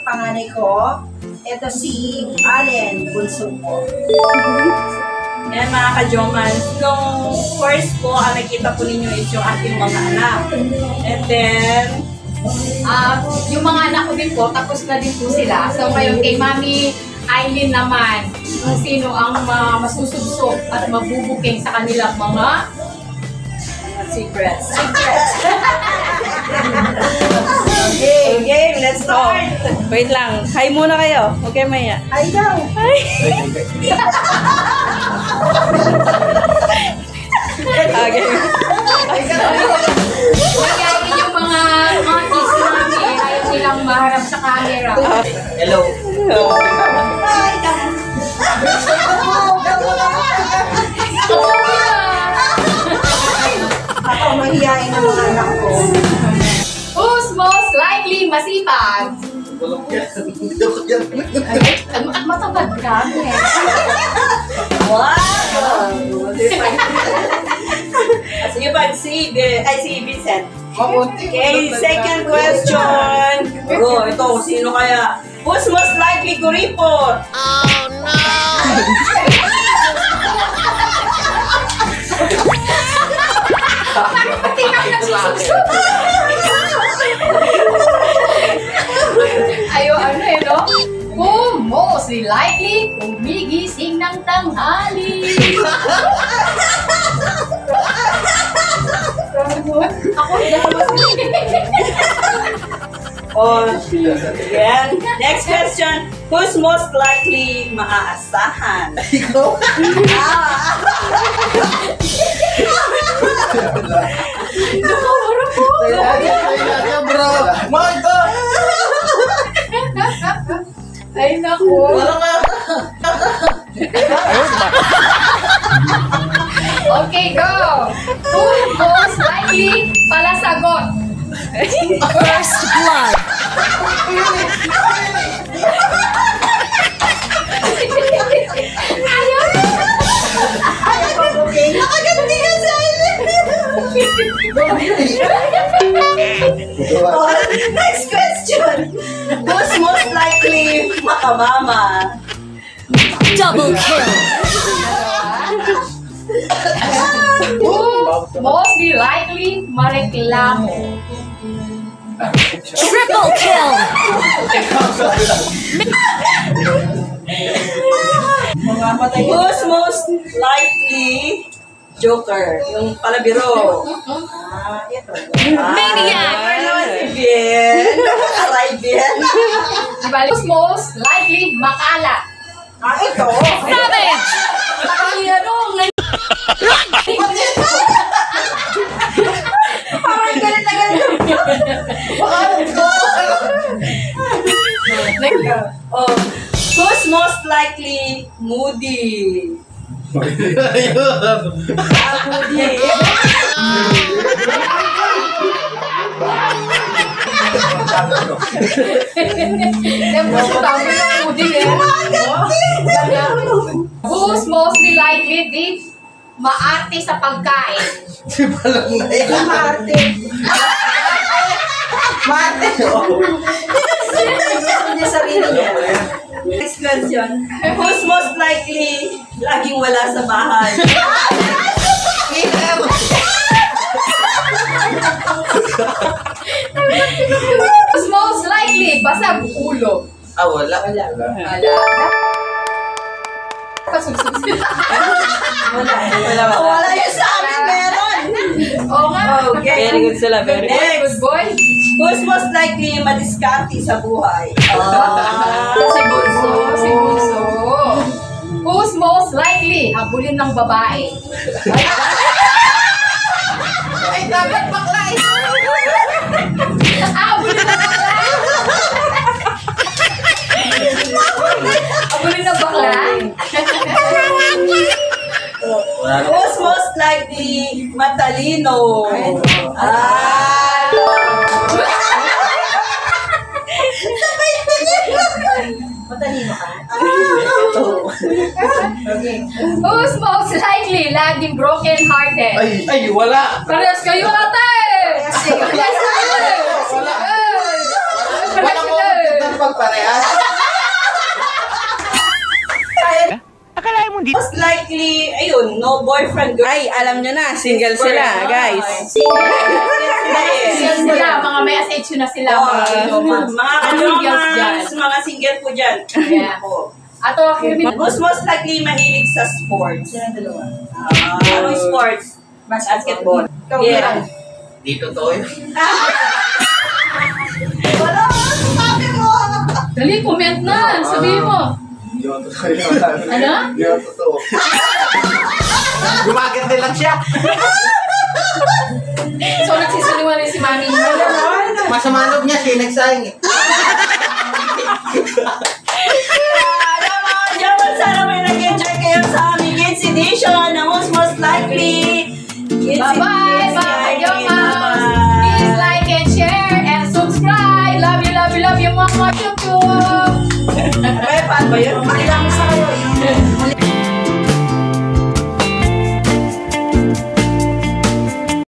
panganay ko. Ito si Allen, bunso ko. Yan mga ka-Jomans, nung first po, ang nakita po ninyo is yung ating mga anak. And then, yung mga anak ko din po, tapos na din po sila. So ngayon kay Mami Aileen naman, kung sino ang masusugsok at mabubuking sa kanilang mga secrets. Okay, let's start. Wait lang, hi muna kayo. Okay, Maya. Hi daw. Hi. Okay. Magayin yung mga artists namin, ayaw nilang maharap sa camera. Hello. Hi daw. Ako, mahihain ang mga anak ko. Who's most likely masipag? At matangkad ka. Wow! Sige pa, si Vincent. Okay, second question. Go, ito, sino kaya? Who's most likely to report? Oh no! Parang pati kang nagsusugsok. Ayo, ano eh, no? Who most likely gumigising ng tanghali? Ako, hindi ako Oh, again. Next question. Who's most likely maaasahan? Ikaw? Kaya bro. Magda! Ay, naku. Wala nga. Okay, go! Who most likely palasagot? First blood. Ayaw! Okay. Nakagandi ka sa Next question. Who's most likely makamama? Double kill. Who most likely mareklamo? Triple kill. Who's most likely joker? Yung palabiro. ito. Maniac. Si Bien. Aray, Bien. Who's most likely makalat? Ito. Savage. Parang galit na galit. Oh, who's most likely moody? Moody. Who's mostly likely di maarte sa pagkain? Si Balang na yan. Marte. Marte. Hindi sarili niya. Next question. Who's most likely laging wala sa bahay? Who's most likely basag ulo? Wala. Wala. Pasugsug sila. Wala yung sa amin meron. Oo nga. Okay. Very good sila. Very good. Good Next. boy. Who's most likely madiskarte sa buhay? Si Bunso. Si Bunso. Who's most likely habulin ng babae? Ay, dapat bakla ito. Habulin ng bakla? Habulin ng bakla? Who's most likely matalino? Matalino ka? Okay. Who's most likely laging broken-hearted? Ay, wala. Parehas kayo ate! Kasi Parehas kayo! Wala. Parehas Wala ko kayo! ng parehas. Most likely, ayun, no boyfriend. Ay, alam nyo na, single sila, guys. Single sila, mga may asensyo na sila. Mga Mga singles dyan. kajomas, mga single po dyan. Yeah. Ato, Most likely mahilig sa sports. Anong sports? Basketball. Yeah. Dito to yun. Wala, sabi mo. dali, comment na. Sabihin mo. Hindi ako totoo yun. Ano? Hindi ako totoo. Gumaganda lang siya. So, nagsisinungaling si Mami. Masama loob niya, siya yung nagsayang eh. Alam mo, Jamal, sana may nag-enjoy kayo sa aming Kids Edition na most likely. Bye-bye, bye, Jomas. Please like and share and subscribe. Love you, love you, love you, mga YouTube. May paano ba yun? Ilang